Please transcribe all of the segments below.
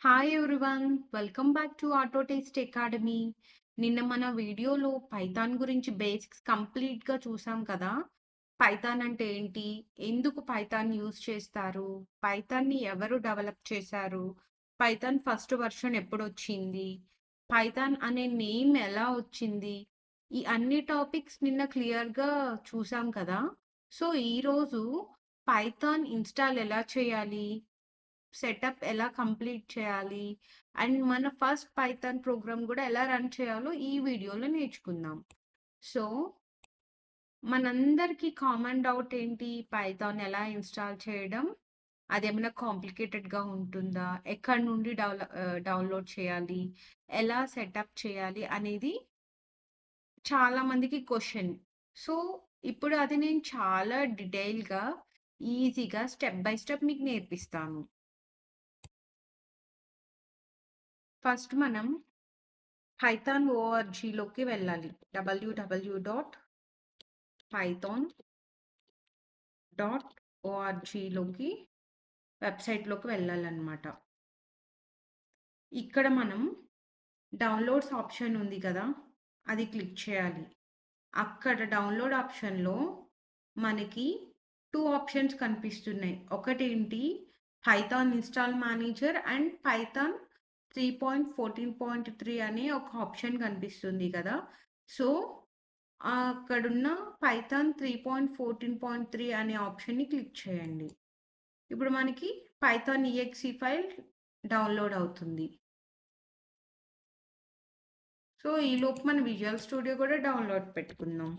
Hi everyone, welcome back to auto taste academy. నిన్న మన వీడియోలో పైథాన్ గురించి బేసిక్స్ కంప్లీట్గా చూసాం కదా. పైథాన్ అంటే ఏంటి, ఎందుకు పైథాన్ యూజ్ చేస్తారు, పైథాన్ని ఎవరు డెవలప్ చేశారు, పైథాన్ ఫస్ట్ వర్షన్ ఎప్పుడు వచ్చింది, పైథాన్ అనే నేమ్ ఎలా వచ్చింది, ఈ అన్ని టాపిక్స్ నిన్న క్లియర్గా చూసాం కదా. సో ఈరోజు పైథాన్ ఇన్స్టాల్ ఎలా చేయాలి, సెటప్ ఎలా కంప్లీట్ చేయాలి, అండ్ మన ఫస్ట్ పైథాన్ ప్రోగ్రామ్ కూడా ఎలా రన్ చేయాలో ఈ వీడియోలో నేర్చుకుందాం. సో మనందరికీ కామన్ డౌట్ ఏంటి, పైథాన్ ఎలా ఇన్స్టాల్ చేయడం, అదేమైనా కాంప్లికేటెడ్గా ఉంటుందా, ఎక్కడి నుండి డౌన్లోడ్ చేయాలి, ఎలా సెటప్ చేయాలి అనేది చాలా మందికి క్వశ్చన్. సో ఇప్పుడు అది నేను చాలా డీటెయిల్గా ఈజీగా స్టెప్ బై స్టెప్ మీకు నేర్పిస్తాను. ఫస్ట్ మనం పైథాన్ ఓఆర్జీలోకి వెళ్ళాలి. www.python.orgలోకి వెబ్సైట్లోకి వెళ్ళాలన్నమాట. ఇక్కడ మనం డౌన్లోడ్స్ ఆప్షన్ ఉంది కదా, అది క్లిక్ చేయాలి. అక్కడ డౌన్లోడ్ ఆప్షన్లో మనకి 2 ఆప్షన్స్ కనిపిస్తున్నాయి. ఒకటేంటి, Python install manager and Python 3.14.3 అనే ఒక ఆప్షన్ కనిపిస్తుంది కదా. సో అక్కడున్న పైథాన్ 3.14.3 అనే ఆప్షన్ని క్లిక్ చేయండి. ఇప్పుడు మనకి పైథాన్ EXE ఫైల్ డౌన్లోడ్ అవుతుంది. సో ఈలోపు మన విజువల్ స్టూడియో కూడా డౌన్లోడ్ పెట్టుకుందాం.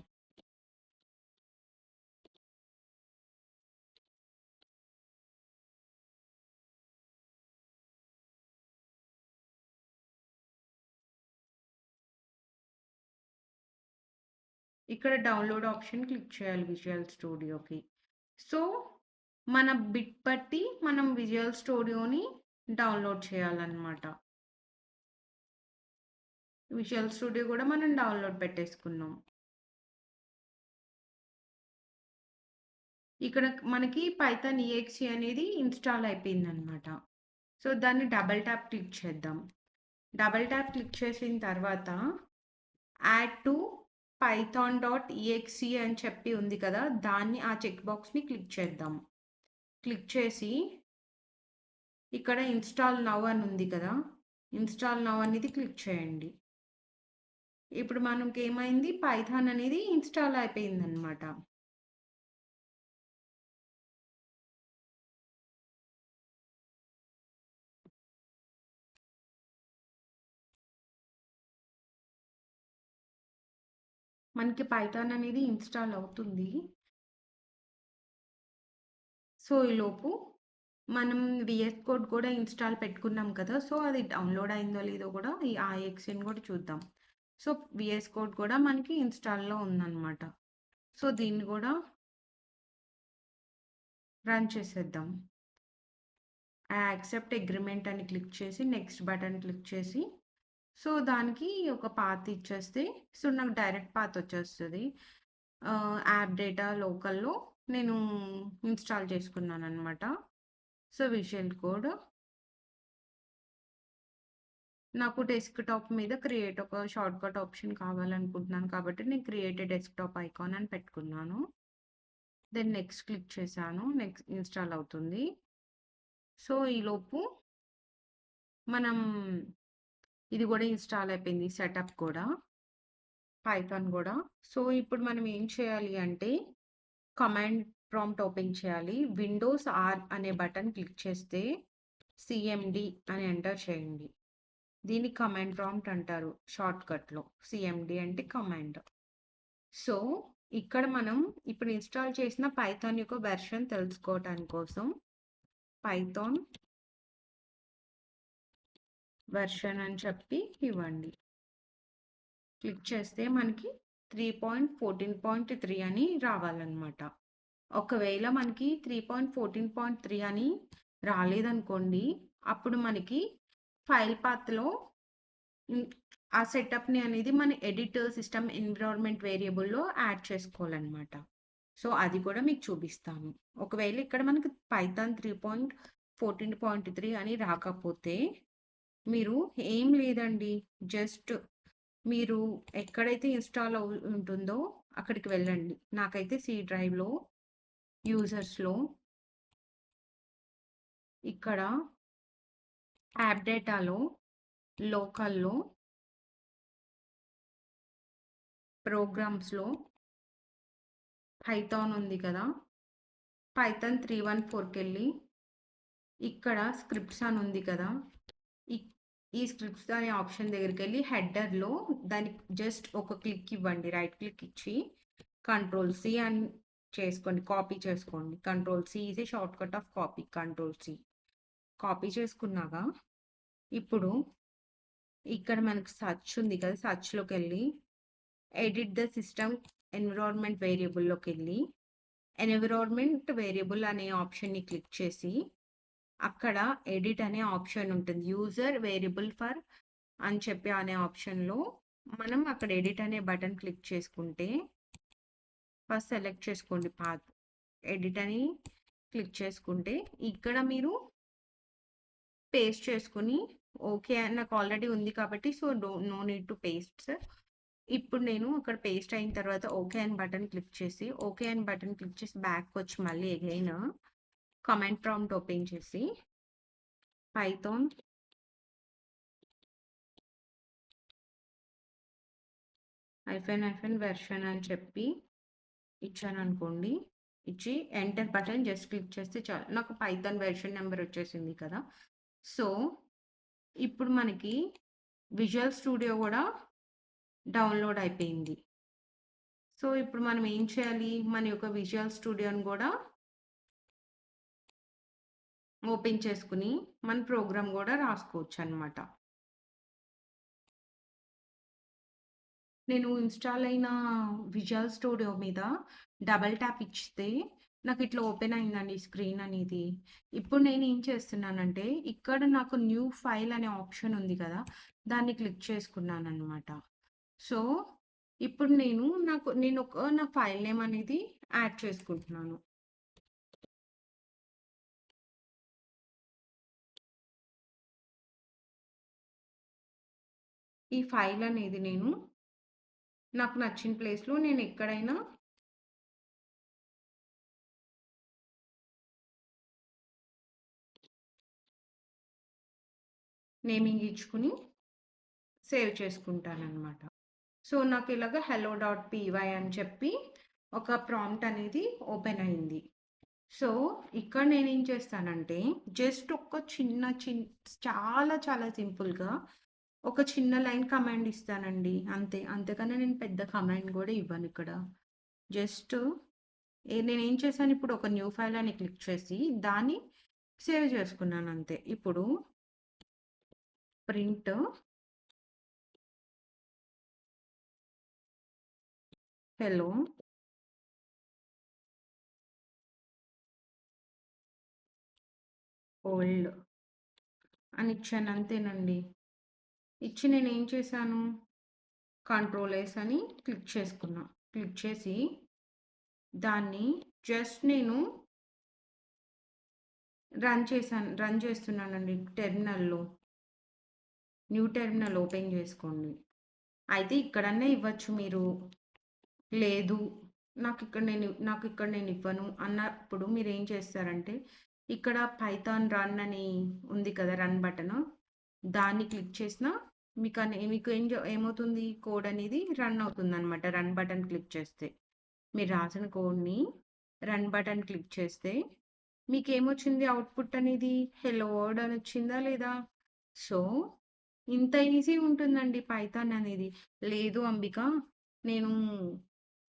ఇక్కడ డౌన్లోడ్ ఆప్షన్ క్లిక్ చేయాలి విజువల్ స్టూడియోకి. సో మన బిట్ బట్టి మనం విజువల్ స్టూడియోని డౌన్లోడ్ చేయాలన్నమాట. విజువల్ స్టూడియో కూడా మనం డౌన్లోడ్ పెట్టేసుకున్నాం. ఇక్కడ మనకి పైథాన్ EXE అనేది ఇన్స్టాల్ అయిపోయింది అనమాట. సో దాన్ని డబల్ ట్యాప్ క్లిక్ చేద్దాం. డబల్ ట్యాప్ క్లిక్ చేసిన తర్వాత యాడ్ టు python.exe అని చెప్పి ఉంది కదా, దాన్ని ఆ చెక్ బాక్స్ని క్లిక్ చేద్దాం. క్లిక్ చేసి ఇక్కడ ఇన్స్టాల్ నవ్ అని ఉంది కదా, ఇన్స్టాల్ నవ్ అనేది క్లిక్ చేయండి. ఇప్పుడు మనకి ఏమైంది, పైథాన్ అనేది ఇన్స్టాల్ అయిపోయింది అనమాట. మనకి పైథాన్ అనేది ఇన్స్టాల్ అవుతుంది. సో ఈలోపు మనం VS కోడ్ కూడా ఇన్స్టాల్ పెట్టుకున్నాం కదా, సో అది డౌన్లోడ్ అయిందో లేదో కూడా ఆ ఎక్స్ని కూడా చూద్దాం. సో VS కోడ్ కూడా మనకి ఇన్స్టాల్లో ఉందన్నమాట. సో దీన్ని కూడా రన్ చేసేద్దాం. యాక్సెప్ట్ అగ్రిమెంట్ అని క్లిక్ చేసి నెక్స్ట్ బటన్ క్లిక్ చేసి, సో దానికి ఒక పాత్ ఇచ్చేస్తే సో నాకు డైరెక్ట్ పాత్ వచ్చేస్తుంది. యాప్ డేటా లోకల్లో నేను ఇన్స్టాల్ చేసుకున్నాను అనమాట. సో విజువల్ కోడ్ నాకు డెస్క్టాప్ మీద క్రియేట్ ఒక షార్ట్కట్ ఆప్షన్ కావాలనుకుంటున్నాను కాబట్టి నేను క్రియేట్ డెస్క్టాప్ ఐకాన్ అని పెట్టుకున్నాను. దెన్ నెక్స్ట్ క్లిక్ చేశాను, నెక్స్ట్ ఇన్స్టాల్ అవుతుంది. సో ఈలోపు మనం ఇది కూడా ఇన్స్టాల్ అయిపోయింది, సెటప్ కూడా, పైథాన్ కూడా. సో ఇప్పుడు మనం ఏం చేయాలి అంటే కమాండ్ ప్రాంప్ట్ ఓపెన్ చేయాలి. విండోస్ R అనే బటన్ క్లిక్ చేస్తే CMD అని ఎంటర్ చేయండి. దీన్ని కమాండ్ ప్రాంప్ట్ అంటారు షార్ట్కట్లో. CMD అంటే కమాండ్. సో ఇక్కడ మనం ఇప్పుడు ఇన్స్టాల్ చేసిన పైథాన్ యొక్క వెర్షన్ తెలుసుకోవటానికి కోసం పైథాన్ వెర్షన్ అని చెప్పి ఇవ్వండి. క్లిక్ చేస్తే మనకి 3.14.3 అని రావాలన్నమాట. ఒకవేళ మనకి 3.14.3 అని రాలేదనుకోండి, అప్పుడు మనకి ఫైల్ పాత్లో ఆ సెటప్ని అనేది మన ఎడిటర్ సిస్టమ్ ఎన్విరాన్మెంట్ వేరియబుల్లో యాడ్ చేసుకోవాలన్నమాట. సో అది కూడా మీకు చూపిస్తాను. ఒకవేళ ఇక్కడ మనకి పైథాన్ 3.14.3 అని రాకపోతే మీరు ఏం లేదండి. జస్ట్ మీరు ఎక్కడైతే ఇన్‌స్టాల్ ఉంటుందో అక్కడికి వెళ్ళండి. నాకైతే సి డ్రైవ్‌లో, యూజర్స్‌లో ఇక్కడ యాప్ డేటాలో, లోకల్‌లో, ప్రోగ్రామ్స్‌లో పైథాన్ ఉంది కదా! పైథాన్ 314కెళ్ళి ఇక్కడ స్క్రిప్ట్స్ అని ఉంది కదా! ఈ ఈ స్క్రిప్ట్స్ అనే ఆప్షన్ దగ్గరికెళ్ళి హెడర్‌లో దానికి జస్ట్ ఒక క్లిక్ ఇవ్వండి. రైట్ క్లిక్ ఇచ్చి కంట్రోల్ సి అని చేసుకోండి. కాపీ చేసుకోండి. Control C is a shortcut of copy. Control C. Copy చేసుకున్నాక ఇప్పుడు ఇక్కడ మనకు సెర్చ్ ఉంది కదా! సెర్చ్‌లోకెళ్ళి ఎడిట్ ద సిస్టమ్ ఎన్విరాన్మెంట్ వేరియబుల్‌లోకెళ్ళి ఎన్విరాన్మెంట్ వేరియబుల్ అనే ఆప్షన్‌ని క్లిక్ చేసి అక్కడ ఎడిట్ అనే ఆప్షన్ ఉంటుంది. యూజర్ వేరియబుల్ ఫర్ అని చెప్పి అనే ఆప్షన్‌లో మనం అక్కడ ఎడిట్ అనే బటన్ క్లిక్ చేసుకుంటే ఫస్ట్ సెలెక్ట్ చేసుకోండి పాత్. ఎడిట్ అని క్లిక్ చేసుకుంటే ఇక్కడ మీరు పేస్ట్ చేసుకొని ఓకే నాకు ఆల్రెడీ ఉంది కాబట్టి so no need to paste sir. ఇప్పుడు నేను అక్కడ పేస్ట్ అయిన తర్వాత ఓకే అని బటన్ క్లిక్ చేసి ఓకే అని బటన్ క్లిక్ చేసి బ్యాక్ వచ్చి మళ్ళీ అగైన్ కమాండ్ ప్రాంప్ట్ ఓపెన్ చేసి పైథాన్ హైఫెన్ వెర్షన్ అని చెప్పి ఇచ్చాను అనుకోండి. ఇచ్చి ఎంటర్ బటన్ జస్ట్ క్లిక్ చేస్తే చాలు. నాకు పైథాన్ వెర్షన్ నెంబర్ వచ్చేసింది కదా! సో ఇప్పుడు మనకి విజువల్ స్టూడియో కూడా డౌన్లోడ్ అయిపోయింది. సో ఇప్పుడు మనం ఏం చేయాలి? మన యొక్క విజువల్ స్టూడియోని కూడా ఓపెన్ చేసుకుని మన ప్రోగ్రామ్ కూడా రాసుకోవచ్చు అనమాట. నేను ఇన్‌స్టాల్ అయిన విజువల్ స్టూడియో మీద డబుల్ ట్యాప్ ఇచ్చితే నాకు ఇట్లా ఓపెన్ అయిందండి స్క్రీన్ అనేది. ఇప్పుడు నేను ఏం చేస్తున్నానంటే ఇక్కడ నాకు న్యూ ఫైల్ అనే ఆప్షన్ ఉంది కదా! దాన్ని క్లిక్ చేసుకున్నాననమాట. సో ఇప్పుడు నేను నా ఫైల్ నేమ్ అనేది యాడ్ చేసుకుంటున్నాను. ఈ ఫైల్ అనేది నాకు నచ్చిన ప్లేస్‌లో నేను ఎక్కడైనా నేమింగ్ ఇచ్చుకుని సేవ్ చేసుకుంటాననమాట. సో నాకు ఇలాగ hello డాట్ పీవై అని చెప్పి ఒక ప్రాంప్ట్ అనేది ఓపెన్ అయింది. సో ఇక్కడ నేనేం చేస్తానంటే జస్ట్ ఒక చాలా చాలా సింపుల్‌గా ఒక చిన్న లైన్ కమాండ్ ఇస్తానండి. అంతే. అంతకన్నా నేను పెద్ద కమాండ్ కూడా ఇవ్వను ఇక్కడ. జస్ట్ నేనేం చేశాను ఇప్పుడు ఒక న్యూ ఫైల్ అని క్లిక్ చేసి దాన్ని సేవ్ చేసుకున్నాను అంతే. ఇప్పుడు ప్రింట్ హెలో ఓల్డ్ అని ఇచ్చాను అంతేనండి. ఇచ్చి నేనేం చేశాను కంట్రోల్ ఎస్ అని క్లిక్ చేసుకున్నా. క్లిక్ చేసి దాన్ని జస్ట్ నేను రన్ చేస్తున్నానండి టెర్మినల్‌లో. న్యూ టెర్మినల్ ఓపెన్ చేసుకోండి. అయితే ఇక్కడన్నా ఇవ్వచ్చు మీరు. లేదు నాకు ఇక్కడ నేను ఇవ్వను అన్నప్పుడు మీరేం చేస్తారంటే ఇక్కడ పైథాన్ రన్ అని ఉంది కదా! Run button. దాన్ని క్లిక్ చేసినా మీకు ఏమవుతుంది కోడ్ అనేది రన్ అవుతుందనమాట. రన్ బటన్ క్లిక్ చేస్తే. మీరు రాసిన కోడ్‌ని రన్ బటన్ క్లిక్ చేస్తే మీకేమొచ్చింది అవుట్‌పుట్ అనేది హెలో వర్ల్డ్ అని వచ్చిందా లేదా? సో, ఇంత ఈజీ ఉంటుందండి పైథాన్ అనేది. లేదు అంబిక నేను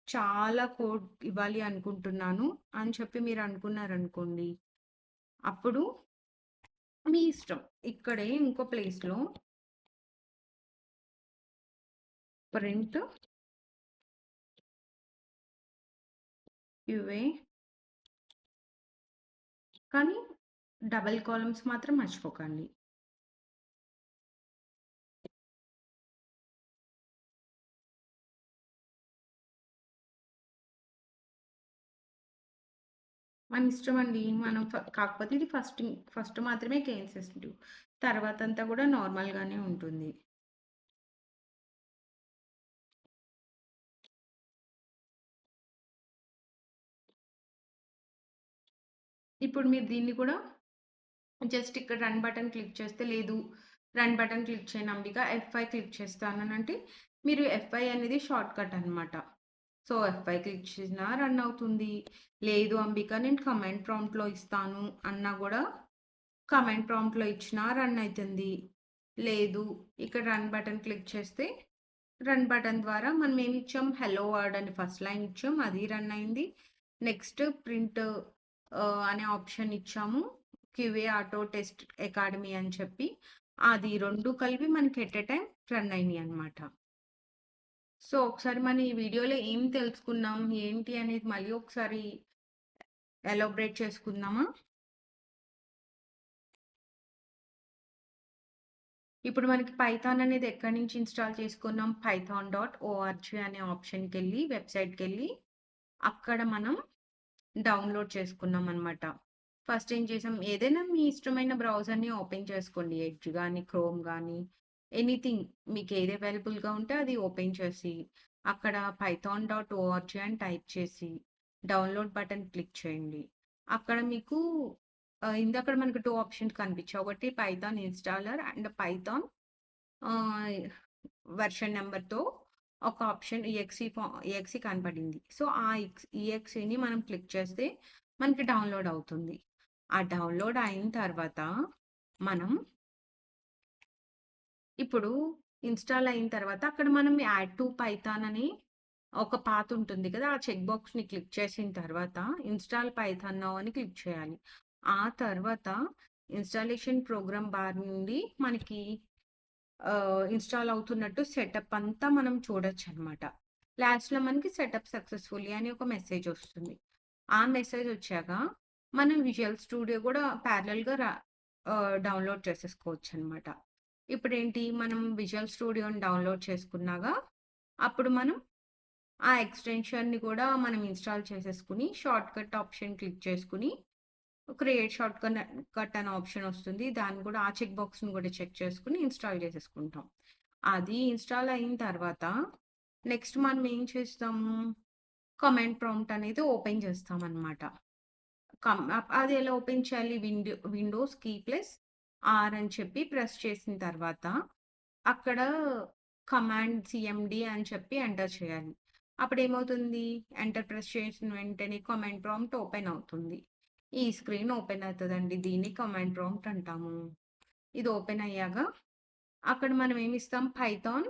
చాలా కోడ్ ఇవ్వాలి అనుకుంటున్నాను అని చెప్పి మీరు అనుకున్నారనుకోండి. అప్పుడు మీ ఇష్టం. ఇక్కడే ఇంకో ప్లేస్‌లో ప్రింట్ క్యూఏ కానీ డబుల్ కాలమ్స్ మాత్రం మర్చిపోకండి. మన ఇష్టం అండి. మనం కాకపోతే ఇది ఫస్ట్ మాత్రమే కేస్ సెన్సిటివ్. తర్వాతంతా కూడా నార్మల్‌గానే ఉంటుంది. ఇప్పుడు మీరు దీన్ని కూడా జస్ట్ ఇక్కడ రన్ బటన్ క్లిక్ చేస్తే లేదు, రన్ బటన్ క్లిక్ చేయను అంబిక, F5 క్లిక్ చేస్తాననంటే మీరు F5 అనేది షార్ట్‌కట్ అనమాట. సో, F5 క్లిక్ చేసినా రన్ అవుతుంది. లేదు అంబిక నేను కమాండ్ ప్రాంప్ట్‌లో ఇస్తాను అన్నా గూడా కమాండ్ ప్రాంప్ట్‌లో ఇచ్చినా రన్ అయితుంది. లేదు ఇక్కడ రన్ బటన్ క్లిక్ చేస్తే రన్ బటన్ ద్వారా మనం ఏమిచ్చాం హలో వర్డ్ అని ఫస్ట్ లైన్ ఇచ్చాం. అది రన్ అయింది. నెక్స్ట్ ప్రింట్ అనే ఆప్షన్ ఇచ్చాము. క్యూఏ ఆటో టెస్ట్ అకాడమీ అని చెప్పి అది 2 కలిపి మనకి ఎట్ ఎ టైమ్ రన్ అయినాయి అన్నమాట. సో, ఒకసారి మనం ఈ వీడియోలో ఏం తెలుసుకున్నాం, ఏంటి అనేది మళ్ళీ ఒకసారి ఎలాబరేట్ చేసుకుందామా? ఇప్పుడు మనకి పైథాన్ అనేది ఎక్కడి నుంచి ఇన్‌స్టాల్ చేసుకున్నాం? python.org అనే ఆప్షన్‌కెళ్ళి వెబ్‌సైట్‌కెళ్ళి అక్కడ మనం డౌన్‌లోడ్ చేసుకున్నాం అన్నమాట. ఫస్ట్ ఏం చేసాం, ఏదైనా మీ ఇష్టమైన బ్రౌజర్‌ని ఓపెన్ చేసుకోండి. ఎడ్జ్ గానీ, క్రోమ్ గానీ, ఎనీథింగ్ మీకు ఏది అవైలబుల్‌గా ఉంటే అది ఓపెన్ చేసి, అక్కడ python.org అని టైప్ చేసి, డౌన్‌లోడ్ బటన్ క్లిక్ చేయండి. అక్కడ మీకు ఇందాకడ మనకు 2 ఆప్షన్స్ కనిపించాయి. ఒకటి పైథాన్ ఇన్‌స్టాలర్ అండ్ పైథాన్ ఆహ్, వెర్షన్ నంబర్‌తో ఒక ఆప్షన్ ఈఎక్సీ కనపడింది. సో, ఆ ఈఎక్సీని మనం క్లిక్ చేస్తే మనకి డౌన్‌లోడ్ అవుతుంది. ఆ డౌన్‌లోడ్ అయిన తర్వాత మనం ఇప్పుడు ఇన్‌స్టాల్ అయిన తర్వాత అక్కడ మనం యాడ్ టు పైథాన్ అని ఒక పాత్ ఉంటుంది కదా! ఆ చెక్ బాక్స్‌ని క్లిక్ చేసిన తర్వాత ఇన్‌స్టాల్ పైథాన్ నౌ అని క్లిక్ చేయాలి. ఆ తర్వాత ఇన్‌స్టాలేషన్ ప్రోగ్రామ్ బార్ నుండి మనకి ఇన్‌స్టాల్ అవుతున్నట్టు సెటప్ అంతా మనం చూడొచ్చనమాట. లాస్ట్‌లో మనకి సెటప్ సక్సెస్‌ఫుల్లీ అని ఒక మెసేజ్ ఒస్తుంది. ఆ మెసేజ్ ఒచ్చాక మనం విజువల్ స్టూడియో గూడా ప్యారలెల్‌గా డౌన్‌లోడ్ చేసేసుకోవచ్చనమాట. ఇప్పుడేంటి మనం విజువల్ స్టూడియోని డౌన్‌లోడ్ చేసుకున్నాక అప్పుడు మనం ఆ ఎక్స్‌టెన్షన్‌ని కూడా మనం ఇన్‌స్టాల్ చేసేసుకొని షార్ట్‌కట్ ఆప్షన్ క్లిక్ చేసుకొని క్రియేట్ కట్ అనే ఆప్షన్ వస్తుంది. దాన్ని కూడా ఆ చెక్ బాక్స్‌ని కూడా చెక్ చేసుకొని ఇన్‌స్టాల్ చేసేసుకుంటాం. అది ఇన్‌స్టాల్ అయిన తర్వాత నెక్స్ట్ మనం ఏం చేస్తాము? కమాండ్ ప్రాంప్ట్ అనేది ఓపెన్ చేస్తామనమాట. అది ఎలా ఓపెన్ చేయాలి? విండోస్ కీ ప్లస్ ఆర్ అని చెప్పి ప్రెస్ చేసిన తర్వాత అక్కడ కమాండ్ సీఎండీ అని చెప్పి ఎంటర్ చేయాలి. అప్పుడేమవుతుంది? ఎంటర్ ప్రెస్ చేసిన వెంటనే కమాండ్ ప్రాంప్ట్ ఓపెన్ అవుతుంది. ఈ స్క్రీన్ ఓపెన్ అవుతదండి. దీన్ని కమాండ్ ప్రాంప్ట్ అంటాము. ఇది ఓపెన్ అయ్యాక అక్కడ మనం ఏమిస్తాం? పైథాన్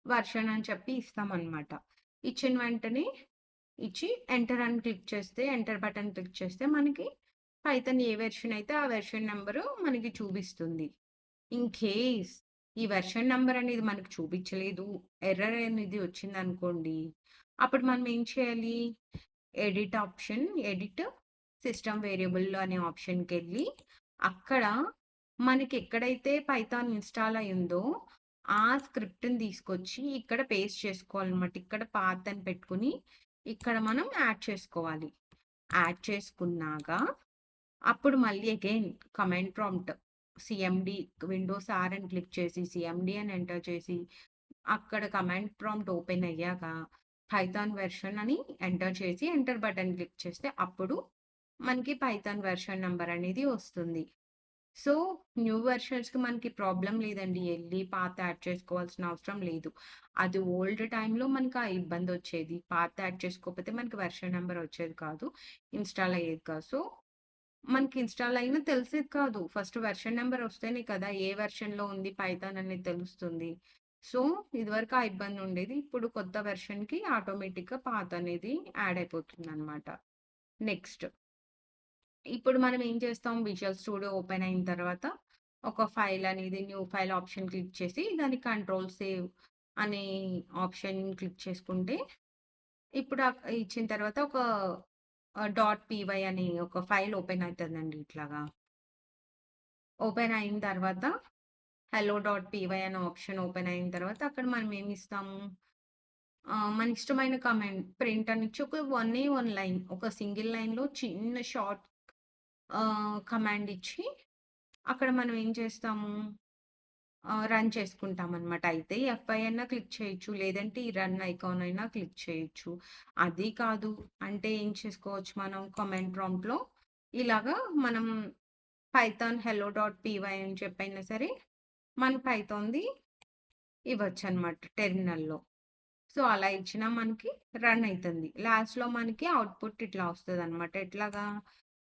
వెర్షన్ అని చెప్పి ఇస్తామనమాట. ఇచ్చిన వెంటనే ఇచ్చి ఎంటర్ అని క్లిక్ చేస్తే ఎంటర్ బటన్ క్లిక్ చేస్తే మనకి పైథాన్ ఏ వెర్షన్ అయితే ఆ వెర్షన్ నంబరు మనకి చూపిస్తుంది. ఇన్ కేస్ ఈ వెర్షన్ నంబర్ అనేది మనకు చూపించలేదు, ఎర్రర్ అనేది వచ్చిందనుకోండి, అప్పుడు మనం ఏం చేయాలి? ఎడిట్ సిస్టమ్ వేరియబుల్ అనే ఆప్షన్‌కెళ్ళి అక్కడ మనకి ఎక్కడైతే పైథాన్ ఇన్‌స్టాల్ అయ్యిందో ఆ స్క్రిప్ట్‌ని తీసుకొచ్చి ఇక్కడ పేస్ట్ చేసుకోవాలన్నమాట. ఇక్కడ పాత్ అని పెట్టుకొని ఇక్కడ మనం యాడ్ చేసుకోవాలి. యాడ్ చేసుకున్నాక అప్పుడు మళ్ళీ again command prompt CMD Windows R అని క్లిక్ చేసి సీఎండీ అని ఎంటర్ చేసి అక్కడ కమాండ్ ప్రాంప్ట్ ఓపెన్ అయ్యాక పైథాన్ వెర్షన్ అని ఎంటర్ చేసి ఎంటర్ బటన్ క్లిక్ చేస్తే అప్పుడు మనకి పైథాన్ వెర్షన్ నంబర్ అనేది వస్తుంది. సో, న్యూ వెర్షన్స్‌కి మనకి ప్రాబ్లమ్ లేదండి. ఎళ్లి పాత యాడ్ చేసుకోవాల్సిన అవసరం లేదు. అది ఓల్డ్ టైమ్‌లో మనకు ఆ ఇబ్బందొచ్చేది. పాత యాడ్ చేసుకోకపోతే మనకి వెర్షన్ నంబర్ వచ్చేది కాదు. ఇన్‌స్టాల్ అయ్యేది కాదు. సో, మనకి ఇన్‌స్టాల్ అయినా తెలిసేది కాదు. ఫస్ట్ వెర్షన్ నంబర్ వస్తేనే కదా ఏ వెర్షన్‌లో ఉంది పైథాన్ అనేది తెలుస్తుంది. సో, ఇదివరకు ఆ ఇబ్బంది ఉండేది. ఇప్పుడు కొత్త వెర్షన్‌కి ఆటోమేటిక్‌గా పాత్ అనేది యాడ్ అయిపోతుందనమాట. నెక్స్ట్ ఇప్పుడు మనం ఏం చేస్తాం? విజువల్ స్టూడియో ఓపెన్ అయిన తర్వాత ఒక ఫైల్ అనేది న్యూ ఫైల్ ఆప్షన్ క్లిక్ చేసి దాన్ని కంట్రోల్ సేవ్ అనే ఆప్షన్ క్లిక్ చేసుకుంటే ఇప్పుడు ఇచ్చిన తర్వాత ఒక డాట్ పీవై అని ఒక ఫైల్ ఓపెన్ అయితదండి ఇట్లాగా. ఓపెన్ అయిన తర్వాత హెల్లో డాట్ పీవై అనే ఆప్షన్ ఓపెన్ అయిన తర్వాత అక్కడ మనం ఏమి ఇస్తాము? మన ఇష్టమైన కమాండ్ ప్రింట్ అని ఇచ్చి ఒక వన్నే వన్ లైన్ ఒక సింగిల్ లైన్‌లో చిన్న షార్ట్ కమాండ్ ఇచ్చి అక్కడ మనం ఏం చేస్తాము రన్ చేసుకుంటామనమాట. అయితే ఎఫ్5 అన్నా క్లిక్ చేయొచ్చు. లేదంటే ఈ రన్ ఐకాన్ అయినా క్లిక్ చేయొచ్చు. అది కాదు అంటే ఏం చేసుకోవచ్చు మనం కమాండ్ ప్రాంప్ట్‌లో ఇలాగా మనం పైథాన్ హెల్లో డాట్ పీవై అని చెప్పైనా సరే మన పైథాన్‌ది ఇవ్వచ్చనమాట టెర్మినల్‌లో. సో, అలా ఇచ్చినా మనకి రన్ అయితుంది. లాస్ట్‌లో మనకి అవుట్‌పుట్ ఇట్లా వస్తదనమాట. ఎట్లాగా?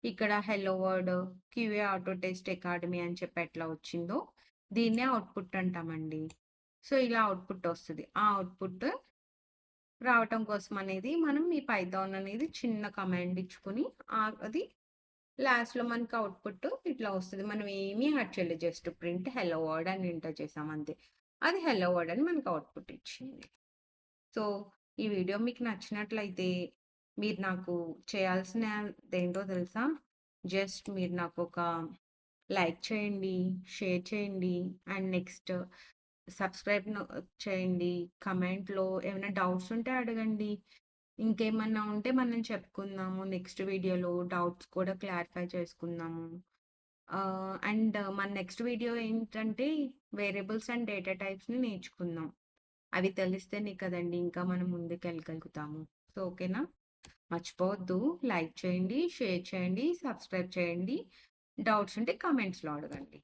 ఇక్కడ hello world, QA auto test academy అని చెప్పి ఎట్లా వచ్చిందో, దీన్నే అవుట్‌పుట్ అంటామండి. సో, ఇలా అవుట్‌పుట్ వస్తది. ఆ అవుట్‌పుట్ రావటం కోసం అనేది మనం ఈ పైథాన్ అనేది చిన్న కమాండ్ ఇచ్చుకొని అది లాస్ట్‌లో మనకి అవుట్‌పుట్ ఇట్లా వస్తది. మనం ఏమీ యాడ్ చేయలేదు. జస్ట్ ప్రింట్ హెల్లో వర్ల్డ్ అని ఎంటర్ చేసాం అంతే. అది హెల్లో వర్ల్డ్ అని మనకు అవుట్‌పుట్ ఇచ్చింది. సో, ఈ వీడియో మీకు నచ్చినట్లయితే మీరు నాకు చేయాల్సినదేంటో తెలుసా? జస్ట్ మీరు నాకొక లైక్ చేయండి, షేర్ చేయండి అండ్ నెక్స్ట్ సబ్స్క్రైబ్ చేయండి. కమెంట్‌లో ఏమైనా డౌట్స్ ఉంటే అడగండి. ఇంకేమన్నా ఉంటే మనం చెప్పుకుందాము. నెక్స్ట్ వీడియోలో డౌట్స్ కూడా క్లారిఫై చేసుకుందాము. అండ్ మన నెక్స్ట్ వీడియో ఏంటంటే వేరియబుల్స్ అండ్ డేటా టైప్స్‌ని నేర్చుకుందాం. అవి తెలిస్తేనే కదండీ ఇంకా మనం ముందుకెళ్ళగలుగుతాము. సో, ఓకేనా? మర్చిపోవద్దు లైక్ చేయండి, షేర్ చేయండి, సబ్స్క్రైబ్ చేయండి. డౌట్స్ ఉంటే కామెంట్స్‌లో అడగండి.